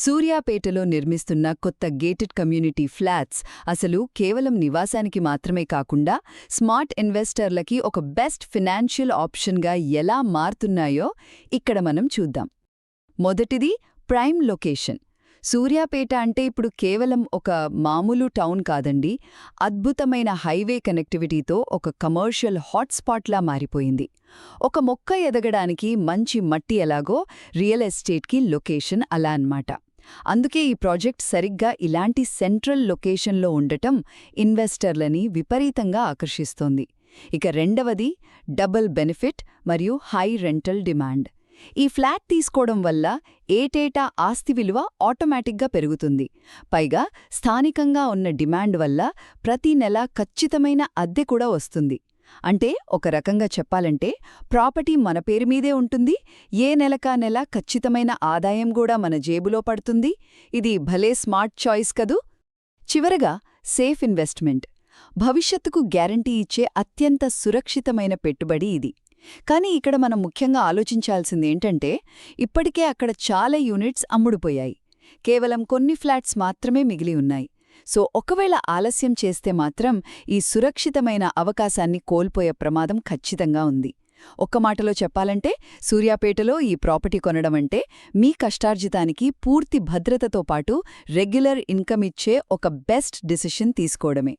సూర్యాపేటలో నిర్మిస్తున్న కొత్త గేటెడ్ కమ్యూనిటీ ఫ్లాట్స్ అసలు కేవలం నివాసానికి మాత్రమే కాకుండా స్మార్ట్ ఇన్వెస్టర్లకి ఒక బెస్ట్ ఫినాన్షియల్ ఆప్షన్గా ఎలా మారుతున్నాయో ఇక్కడ మనం చూద్దాం. మొదటిది ప్రైమ్ లొకేషన్. సూర్యాపేట అంటే ఇప్పుడు కేవలం ఒక మామూలు టౌన్ కాదండి, అద్భుతమైన హైవే కనెక్టివిటీతో ఒక కమర్షియల్ హాట్స్పాట్లా మారిపోయింది. ఒక మొక్క ఎదగడానికి మంచి మట్టి ఎలాగో రియల్ ఎస్టేట్కి లొకేషన్ అలా అన్నమాట. అందుకే ఈ ప్రాజెక్ట్ సరిగ్గా ఇలాంటి సెంట్రల్ లొకేషన్లో ఉండటం ఇన్వెస్టర్లని విపరీతంగా ఆకర్షిస్తోంది. ఇక రెండవది డబుల్ బెనిఫిట్ మరియు హై రెంటల్ డిమాండ్. ఈ ఫ్లాట్ తీసుకోవడం వల్ల ఏటేటా ఆస్తి విలువ ఆటోమేటిక్గా పెరుగుతుంది. పైగా స్థానికంగా ఉన్న డిమాండ్ వల్ల ప్రతి నెల ఖచ్చితమైన అద్దె కూడా వస్తుంది. అంటే ఒక రకంగా చెప్పాలంటే ప్రాపర్టీ మన పేరు మీదే ఉంటుంది, ఏ నెలకా నెల ఖచ్చితమైన ఆదాయం కూడా మన జేబులో పడుతుంది. ఇది భలే స్మార్ట్ చాయిస్ కదూ. చివరగా సేఫ్ ఇన్వెస్ట్మెంట్. భవిష్యత్తుకు గ్యారంటీ ఇచ్చే అత్యంత సురక్షితమైన పెట్టుబడి ఇది. కానీ ఇక్కడ మనం ముఖ్యంగా ఆలోచించాల్సిందేంటంటే ఇప్పటికే అక్కడ చాలా యూనిట్స్ అమ్ముడుపోయాయి, కేవలం కొన్ని ఫ్లాట్స్ మాత్రమే మిగిలి ఉన్నాయి. సో ఒకవేళ ఆలస్యం చేస్తే మాత్రం ఈ సురక్షితమైన అవకాశాన్ని కోల్పోయే ప్రమాదం ఖచ్చితంగా ఉంది. ఒక్క మాటలో చెప్పాలంటే సూర్యాపేటలో ఈ ప్రాపర్టీ కొనడం అంటే మీ కష్టార్జితానికి పూర్తి భద్రతతో పాటు రెగ్యులర్ ఇన్కమ్ ఇచ్చే ఒక బెస్ట్ డిసిషన్ తీసుకోవడమే.